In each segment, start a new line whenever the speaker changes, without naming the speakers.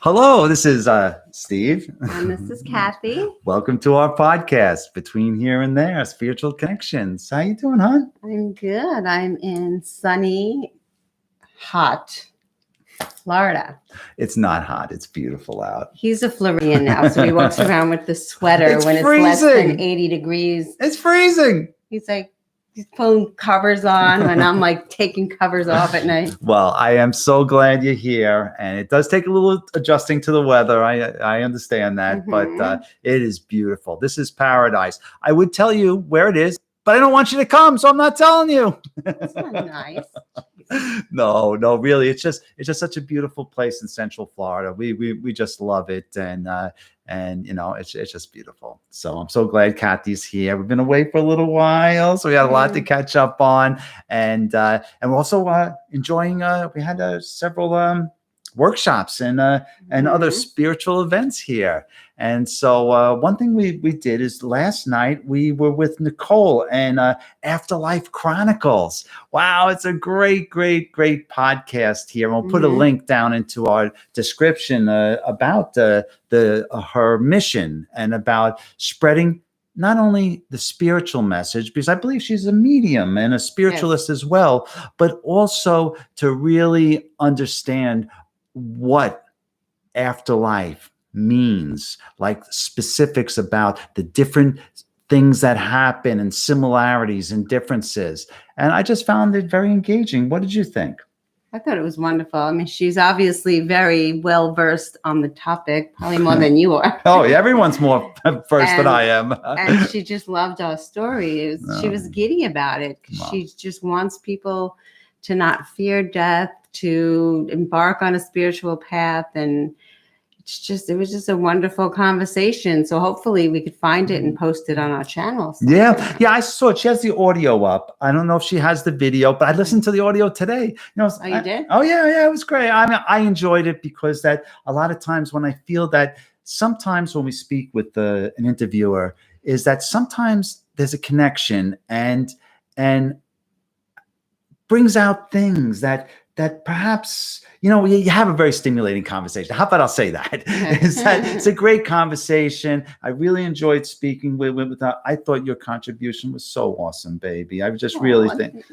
Hello, this is Steve.
And this is Kathie.
Welcome to our podcast, Between Here and There, Spiritual Connections. How you doing, hon?
I'm good. I'm in sunny, hot Florida.
It's not hot. It's beautiful out.
He's a Floridian now, so he walks around with the sweater
It's
when it's
freezing.
less than 80 degrees.
It's freezing.
He's like, he's pulling covers on, and I'm like taking covers off at night.
Well, I am so glad you're here, and it does take a little adjusting to the weather. I understand that, but it is beautiful. This is paradise. I would tell you where it is, but I don't want you to come, so I'm not telling you.
That's not nice.
No, really, it's just such a beautiful place in Central Florida. We just love it, and you know, it's just beautiful. So I'm so glad Kathie's here. We've been away for a little while, so we had a lot to catch up on, and we're also enjoying. We had several workshops and other spiritual events here. And so one thing we did is last night we were with Nicole and Afterlife Chronicles. Wow, it's a great podcast here. And we'll put a link down into our description about her mission and about spreading not only the spiritual message, because I believe she's a medium and a spiritualist as well, but also to really understand what afterlife means, like specifics about the different things that happen and similarities and differences. And I just found it very engaging. What did you think?
I thought it was wonderful. I mean, she's obviously very well versed on the topic, probably more than you are.
Oh, yeah, everyone's more versed than I am.
And she just loved our story. She was giddy about it. She just wants people to not fear death, to embark on a spiritual path, and it was just a wonderful conversation. So hopefully we could find it and post it on our channel.
Yeah, I saw it. She has the audio up. I don't know if she has the video, but I listened to the audio today. You know,
you did?
Oh yeah, it was great. I mean, I enjoyed it because that a lot of times when I feel that sometimes when we speak with an interviewer is that sometimes there's a connection and brings out things that perhaps, you know, you have a very stimulating conversation. How about I'll say that? It's a great conversation. I really enjoyed speaking with her. I thought your contribution was so awesome, baby. I just really think.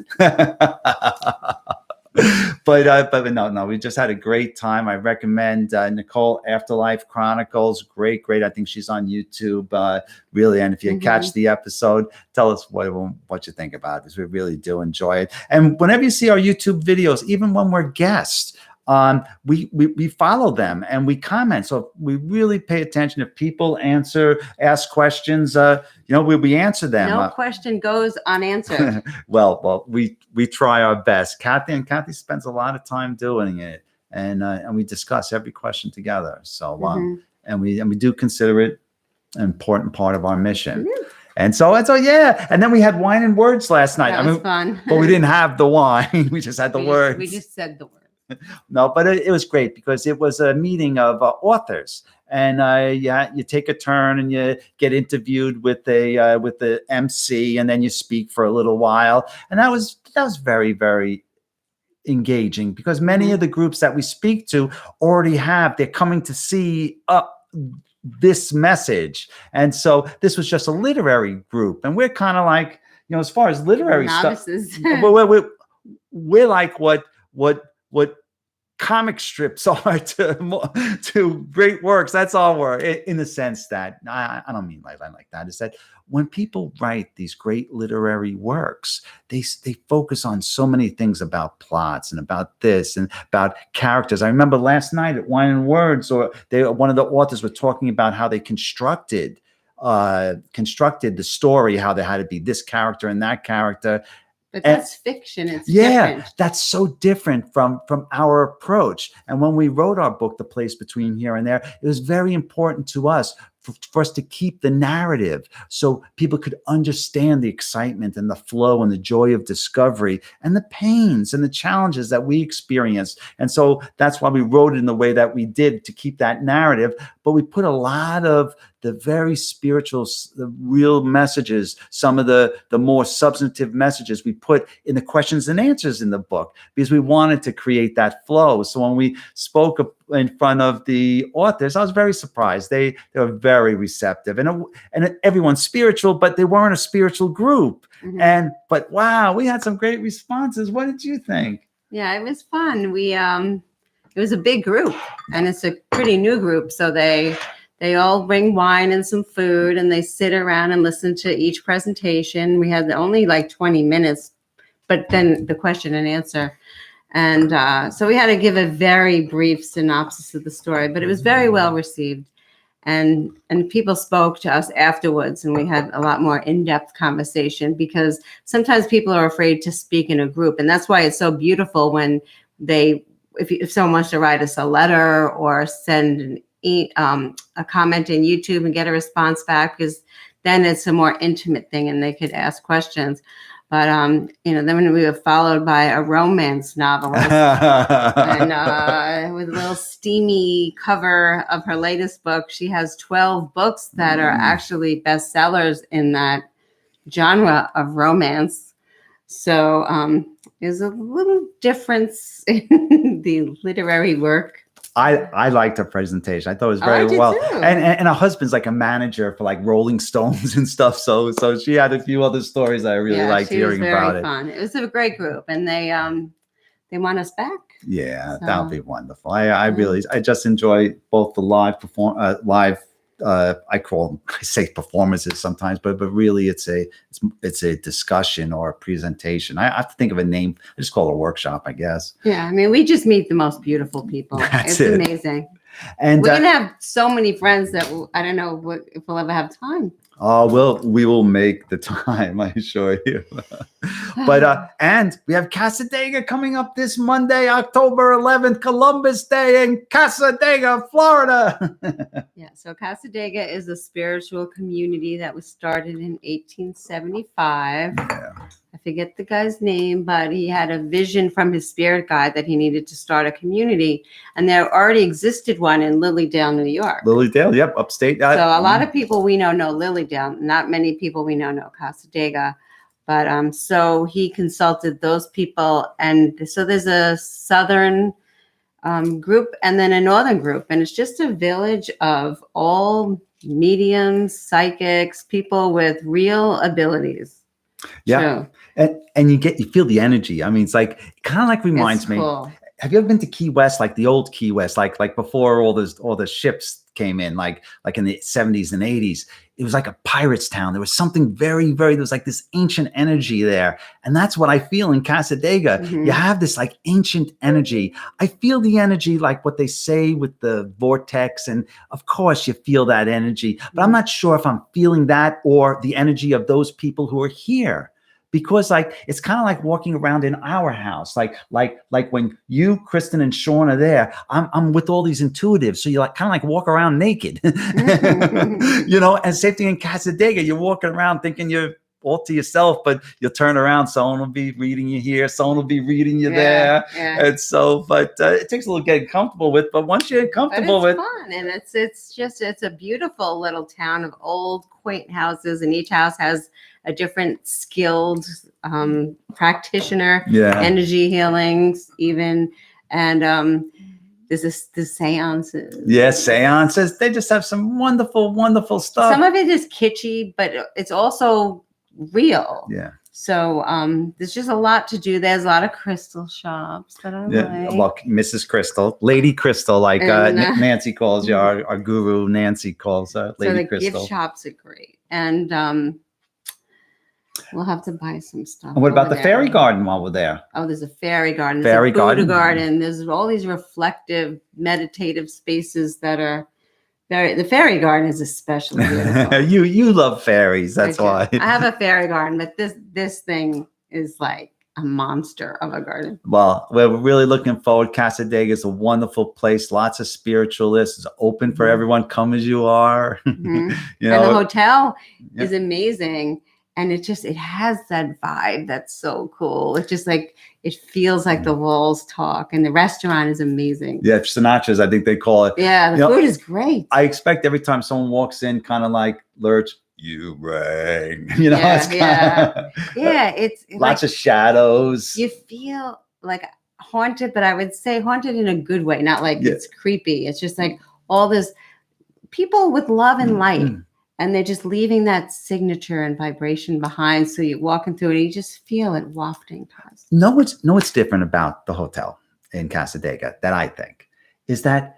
But no, we just had a great time. I recommend Nicole Afterlife Chronicles. Great. I think she's on YouTube. Really, and if you catch the episode, tell us what you think about it, because we really do enjoy it. And whenever you see our YouTube videos, even when we're guests, we follow them and we comment. So we really pay attention. If people ask questions, you know, we answer them.
No question goes unanswered.
Well, we try our best. Kathie spends a lot of time doing it, and we discuss every question together. So and we do consider it an important part of our mission. And so yeah. And then we had wine and words last night.
That was fun.
But we didn't have the wine. We just had the words.
We just said the word.
No, but it was great because it was a meeting of authors, and you take a turn and you get interviewed with the MC, and then you speak for a little while, and that was very engaging because many of the groups that we speak to already they're coming to see this message, and so this was just a literary group, and we're kind of like, you know, as far as literary
novices.
Stuff, we're like what comic strips are to great works. That's all we're in the sense that I don't mean like that. Is that when people write these great literary works, they focus on so many things about plots and about this and about characters. I remember last night at Wine and Words, one of the authors were talking about how they constructed the story, how there had to be this character and that character.
But that's fiction. It's different.
That's so different from our approach. And when we wrote our book, The Place Between Here and There, it was very important to us for us to keep the narrative so people could understand the excitement and the flow and the joy of discovery and the pains and the challenges that we experienced. And so that's why we wrote it in the way that we did, to keep that narrative. But we put a lot of the very spiritual, the real messages, some of the more substantive messages we put in the questions and answers in the book, because we wanted to create that flow. So when we spoke in front of the authors, I was very surprised. They were very receptive, and everyone's spiritual, but they weren't a spiritual group. But wow, we had some great responses. What did you think?
Yeah, it was fun. It was a big group, and it's a pretty new group. So they all bring wine and some food, and they sit around and listen to each presentation. We had only like 20 minutes, but then the question and answer. And so we had to give a very brief synopsis of the story, but it was very well received. And people spoke to us afterwards, and we had a lot more in-depth conversation, because sometimes people are afraid to speak in a group. And that's why it's so beautiful when if someone wants to write us a letter or send a comment in YouTube and get a response back, because then it's a more intimate thing and they could ask questions. But then we were followed by a romance novelist and with a little steamy cover of her latest book. She has 12 books that are actually bestsellers in that genre of romance. So there's a little difference in the literary work.
I liked her presentation. I thought it was very well. And her husband's like a manager for like Rolling Stones and stuff. So she had a few other stories I really liked hearing about it.
Fun. It was a great group, and they want us back.
Yeah, that would be wonderful. I just enjoy both the live I say performances sometimes, but really it's a discussion or a presentation. I have to think of a name. I just call it a workshop, I guess.
Yeah, I mean, we just meet the most beautiful people. It's amazing. And we're gonna have so many friends that I don't know if we'll ever have time.
Oh, we will make the time, I assure you. But and we have Cassadaga coming up this Monday, October 11th, Columbus Day in Cassadaga, Florida.
Yeah, so Cassadaga is a spiritual community that was started in 1875. Yeah. I forget the guy's name, but he had a vision from his spirit guide that he needed to start a community. And there already existed one in Lilydale, New York.
Lilydale, yep, upstate.
So a lot of people we know Lilydale. Not many people we know Cassadaga. But so he consulted those people. And so there's a southern group and then a northern group. And it's just a village of all mediums, psychics, people with real abilities.
Yeah. So, and you feel the energy. I mean, it's like, it kind of like reminds me. Cool. Have you ever been to Key West, like the old Key West, like before all the ships came in, like in the 70s and 80s? It was like a pirate's town. There was something very, very, there was like this ancient energy there. And that's what I feel in Cassadaga. Mm-hmm. You have this like ancient energy. I feel the energy, like what they say with the vortex. And of course you feel that energy, but I'm not sure if I'm feeling that or the energy of those people who are here. Because like it's kind of like walking around in our house, like when you, Kristen, and Sean are there, I'm with all these intuitives, so you like kind of like walk around naked, you know. And same thing in Cassadaga, you're walking around thinking you're all to yourself, but you'll turn around, someone will be reading you here, someone will be reading you there, and so. But it takes a little getting comfortable with. But once you're comfortable with,
fun, and it's a beautiful little town of old quaint houses, and each house has a different skilled practitioner, energy healings even. And there's the seances.
Yes, seances. They just have some wonderful, wonderful stuff.
Some of it is kitschy, but it's also real.
Yeah.
So there's just a lot to do. There's a lot of crystal shops that I like.
Well, Mrs. Crystal, Lady Crystal, like Nancy calls you, our guru Nancy calls Lady Crystal. So the
gift shops are great. And we'll have to buy some stuff.
And what about the fairy garden while we're there?
Oh, there's a fairy garden. There's a Buddha garden. There's all these reflective, meditative spaces that are the fairy garden is especially beautiful.
You love fairies, that's why.
I have a fairy garden, but this thing is like a monster of a garden.
Well, we're really looking forward. Cassadaga is a wonderful place. Lots of spiritualists. It's open for everyone. Come as you are.
Mm-hmm. You know, and the hotel is amazing. And it has that vibe that's so cool. It's just like, it feels like the walls talk, and the restaurant is amazing.
Yeah, Sinatra's, I think they call it.
Yeah, the food is great.
I expect every time someone walks in, kind of like Lurch, you rang. You know,
it's
lots of shadows.
You feel like haunted, but I would say haunted in a good way, not like it's creepy. It's just like all this people with love and light. And they're just leaving that signature and vibration behind. So you're walking through it, and you just feel it wafting past.
No, what's different about the hotel in Cassadaga that I think is that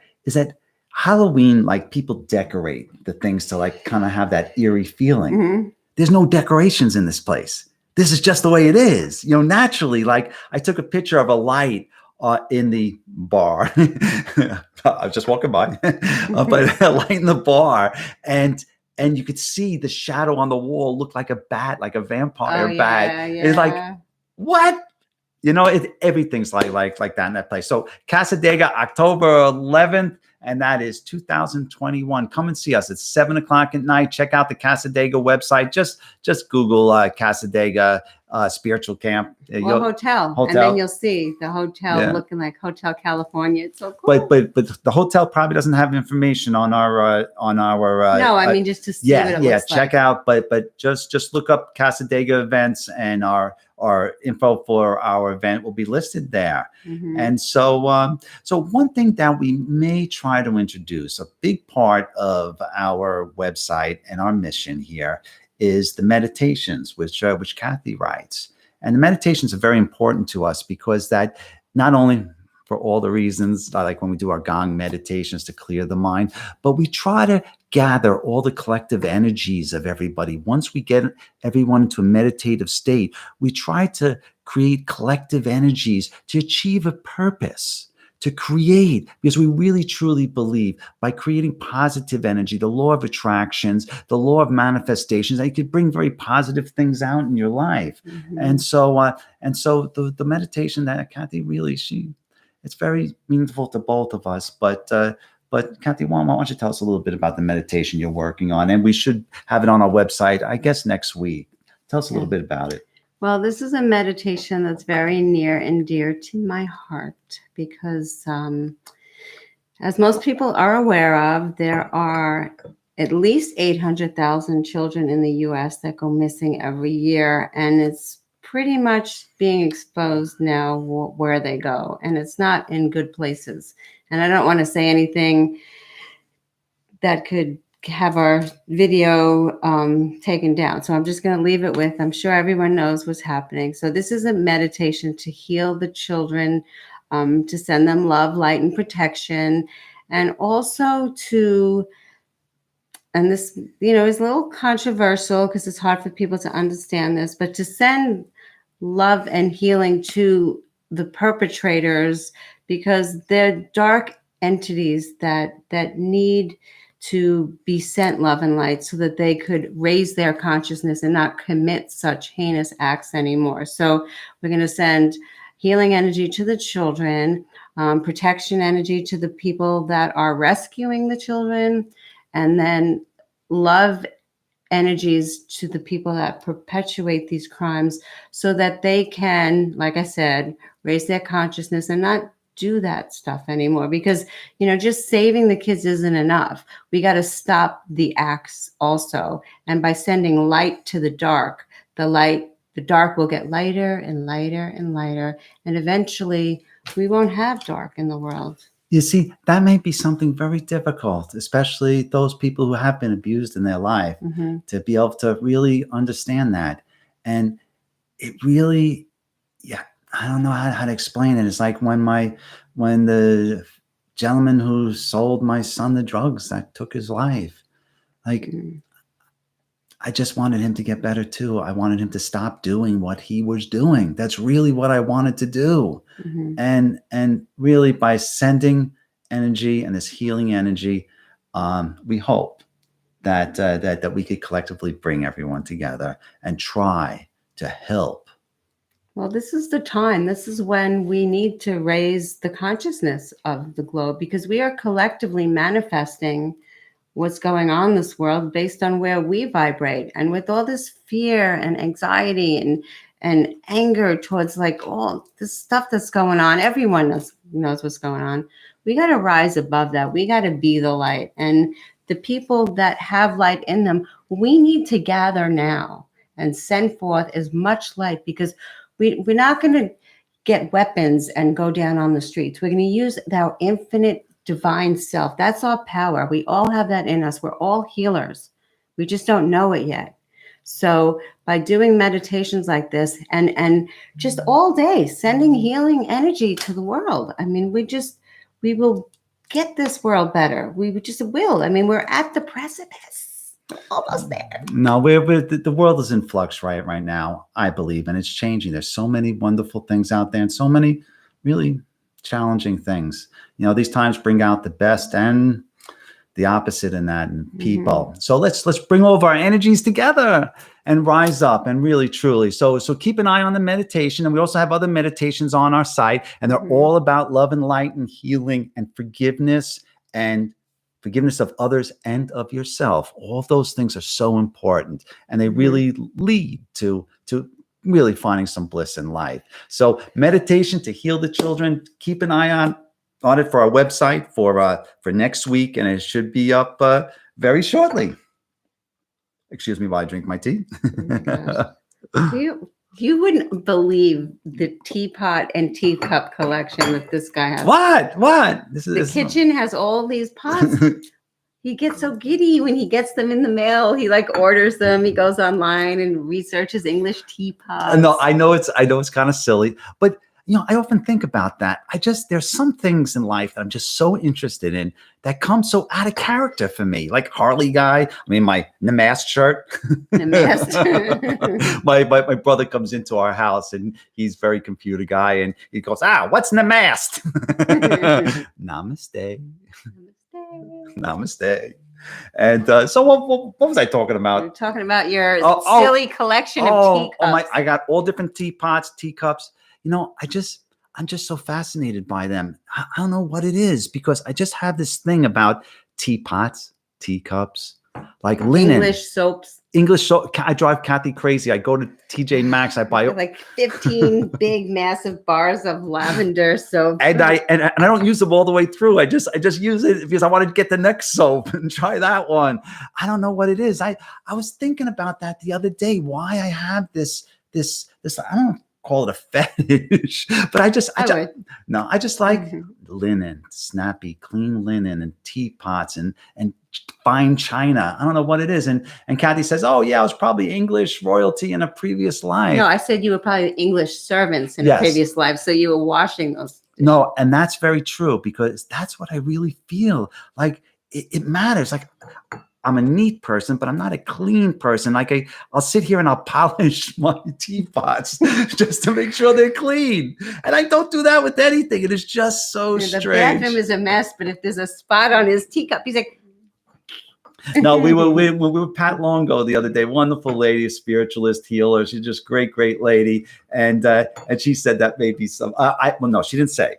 Halloween, like, people decorate the things to like kind of have that eerie feeling. Mm-hmm. There's no decorations in this place. This is just the way it is. You know, naturally, like I took a picture of a light in the bar. I was just walking by, but a light in the bar, and you could see the shadow on the wall look like a bat, like a vampire bat. Yeah. It's like, what? You know, everything's like that in that place. So Cassadaga, October 11th, and that is 2021. Come and see us. It's 7:00 at night. Check out the Cassadaga website. Just Google Cassadaga Spiritual Camp.
Hotel. And then you'll see the hotel looking like Hotel California. It's so cool.
But the hotel probably doesn't have information on our
no, I mean, just to see what it looks
check
like.
out. But just look up Cassadaga events, and our info for our event will be listed there. Mm-hmm. And so one thing that we may try to introduce, a big part of our website and our mission here, is the meditations, which Kathie writes. And the meditations are very important to us because that not only for all the reasons, like when we do our gong meditations to clear the mind, but we try to gather all the collective energies of everybody. Once we get everyone into a meditative state, we try to create collective energies to achieve a purpose, to create, because we really truly believe by creating positive energy, the law of attractions, the law of manifestations, that you could bring very positive things out in your life. Mm-hmm. And so the meditation that Kathie really, it's very meaningful to both of us. But Kathie, why don't you tell us a little bit about the meditation you're working on? And we should have it on our website, I guess, next week. Tell us a little bit about it.
Well, this is a meditation that's very near and dear to my heart because, as most people are aware of, there are at least 800,000 children in the U.S. that go missing every year, and it's pretty much being exposed now where they go, and it's not in good places. And I don't want to say anything that could have our video taken down. So I'm just going to leave it with, I'm sure everyone knows what's happening. So this is a meditation to heal the children, to send them love, light, and protection. And also to, and this, is a little controversial because it's hard for people to understand this, but to send love and healing to the perpetrators, because they're dark entities that need to be sent love and light so that they could raise their consciousness and not commit such heinous acts anymore. So we're going to send healing energy to the children, protection energy to the people that are rescuing the children, and then love energies to the people that perpetuate these crimes so that they can, like I said, raise their consciousness and not do that stuff anymore, because just saving the kids isn't enough. We got to stop the acts also, and by sending light to the dark, the dark will get lighter and lighter and lighter, and eventually we won't have dark in the world.
You see, that may be something very difficult, especially those people who have been abused in their life, mm-hmm. to be able to really understand that. And it really, I don't know how to explain it. It's like when the gentleman who sold my son the drugs that took his life, like, mm-hmm. I just wanted him to get better too. I wanted him to stop doing what he was doing. That's really what I wanted to do. Mm-hmm. And really, by sending energy and this healing energy, we hope that we could collectively bring everyone together and try to help.
Well, this is the time. This is when we need to raise the consciousness of the globe, because we are collectively manifesting what's going on in this world based on where we vibrate. And with all this fear and anxiety and anger towards like all this stuff that's going on, everyone knows what's going on. We got to rise above that. We got to be the light. And the people that have light in them, we need to gather now and send forth as much light, because we're not going to get weapons and go down on the streets. We're going to use our infinite divine self. That's our power. We all have that in us. We're all healers. We just don't know it yet. So by doing meditations like this and just all day sending healing energy to the world, I mean, we will get this world better. We just will. I mean, we're at the precipice, almost there.
No, the world is in flux right now, I believe, and it's changing. There's so many wonderful things out there and so many really challenging things. You know, these times bring out the best and the opposite in that in people. So let's bring all of our energies together and rise up and really truly. So keep an eye on the meditation. And we also have other meditations on our site, and they're all about love and light and healing and forgiveness of others and of yourself. All of those things are so important, and they really lead to really finding some bliss in life. So meditation to heal the children, keep an eye on it for our website for next week, and it should be up very shortly. Excuse me while I drink my tea.
You wouldn't believe the teapot and teacup collection that this guy has.
What?
The kitchen has all these pots. He gets so giddy when he gets them in the mail. He like orders them. He goes online and researches English teapots.
No, I know it's kind of silly, but you know, I often think about that. There's some things in life that I'm just so interested in that come so out of character for me. Like Harley guy. I mean, my Namaste shirt.
Namaste.
my brother comes into our house and he's very computer guy, and he goes, what's Namaste? Namaste. Namaste. And so what was I talking about?
You're talking about your silly collection of teacups.
I got all different teapots, teacups. You know, I'm just so fascinated by them. I don't know what it is, because I just have this thing about teapots, teacups, like linen. English soap. I drive Kathie crazy. I go to TJ Maxx. I buy
like 15 big, massive bars of lavender soap.
And I don't use them all the way through. I just use it because I want to get the next soap and try that one. I don't know what it is. I was thinking about that the other day. Why I have this. I don't call it a fetish, but I just like linen, snappy, clean linen, and teapots and fine china. I don't know what it is. And Kathie says, "Oh yeah, I was probably English royalty in a previous life."
No, I said you were probably English servants in a previous life, so you were washing those.
No, and that's very true, because that's what I really feel like. It matters. Like, I'm a neat person, but I'm not a clean person. Like I'll sit here and I'll polish my teapots just to make sure they're clean. And I don't do that with anything. It is just so strange.
The bathroom is a mess, but if there's a spot on his teacup, he's like.
No, we were Pat Longo the other day. Wonderful lady, a spiritualist, healer. She's just great lady. And she said that maybe some. No, she didn't say,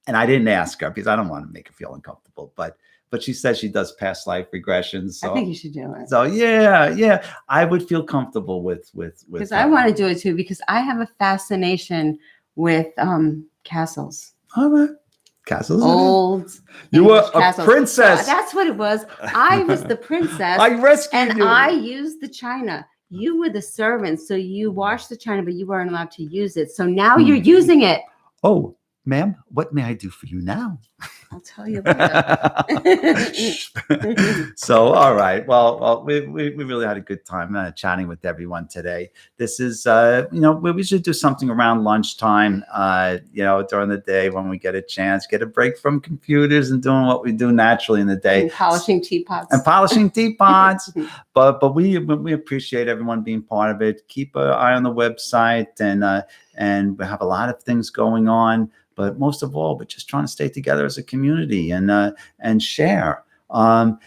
and I didn't ask her because I don't want to make her feel uncomfortable. But she says she does past life regressions. So,
I think you should do it.
So yeah, I would feel comfortable with.
Because I want to do it too, because I have a fascination with castles.
All right, castles.
Old.
You were a princess.
That's what it was. I was the princess.
I rescued you.
And I used the china. You were the servant, so you washed the china, but you weren't allowed to use it. So now you're using it.
Oh, ma'am, what may I do for you now?
I'll tell you later.
So, all right. Well, we really had a good time chatting with everyone today. This is, we should do something around lunchtime, during the day when we get a chance, get a break from computers and doing what we do naturally in the day.
And polishing teapots.
But we appreciate everyone being part of it. Keep an eye on the website, and we have a lot of things going on. But most of all, we're just trying to stay together as a community and share. A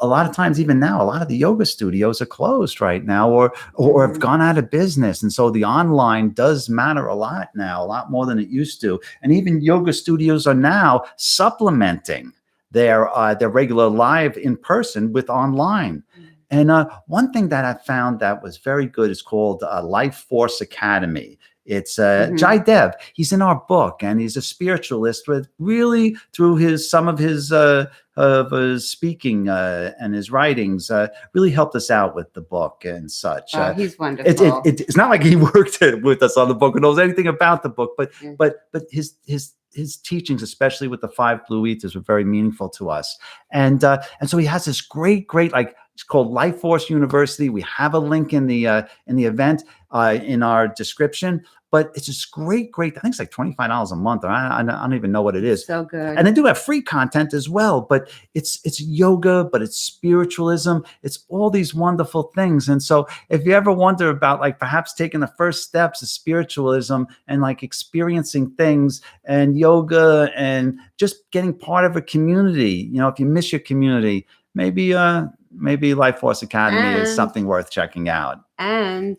lot of times, even now, a lot of the yoga studios are closed right now, or have gone out of business, and so the online does matter a lot now, a lot more than it used to. And even yoga studios are now supplementing their regular live in person with online. And one thing that I found that was very good is called Life Force Academy. It's Jai Dev. He's in our book, and he's a spiritualist with really through some of his speaking and his writings really helped us out with the book and such.
He's wonderful.
It's not like he worked with us on the book or knows anything about the book, but his teachings, especially with the 5 Blue Ethers, were very meaningful to us. And so he has this great, like, it's called Life Force University. We have a link in the event in our description. But it's just great. I think it's like $25 a month, or I don't even know what it is.
So good.
And they do have free content as well. But it's yoga, but it's spiritualism. It's all these wonderful things. And so if you ever wonder about like perhaps taking the first steps of spiritualism and like experiencing things and yoga and just getting part of a community, if you miss your community, maybe Life Force Academy is something worth checking out.
And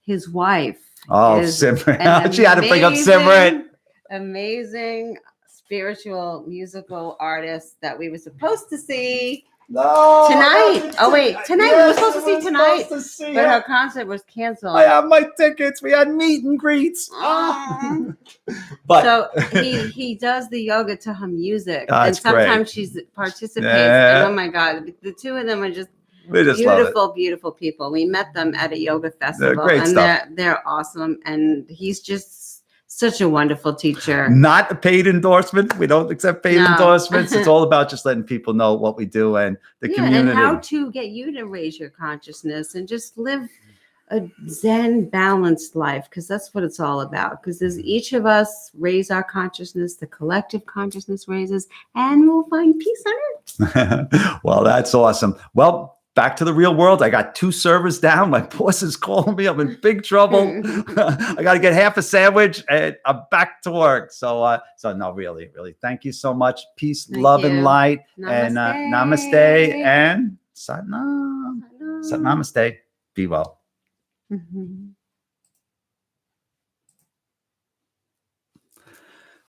his wife.
Oh, Simran. She had to bring up Simran.
Amazing spiritual musical artist that we were supposed to see
tonight.
Tonight. We were supposed to see tonight. But her concert was canceled.
I have my tickets. We had meet and greets. But
so he does the yoga to her music.
And
sometimes she participates. Yeah. And oh my God, the two of them are just beautiful people. We met them at a yoga festival, they're awesome. And he's just such a wonderful teacher.
Not a paid endorsement. We don't accept paid endorsements. It's all about just letting people know what we do and the community.
And how to get you to raise your consciousness and just live a Zen balanced life, because that's what it's all about. Because as each of us raise our consciousness, the collective consciousness raises, and we'll find peace on earth.
Well, that's awesome. Well, back to the real world. I got 2 servers down. My boss is calling me. I'm in big trouble. I got to get half a sandwich and I'm back to work. So no, really. Thank you so much. Peace, love, and light.
Namaste.
And namaste and Satnam. Namaste. Be well.
Mm-hmm.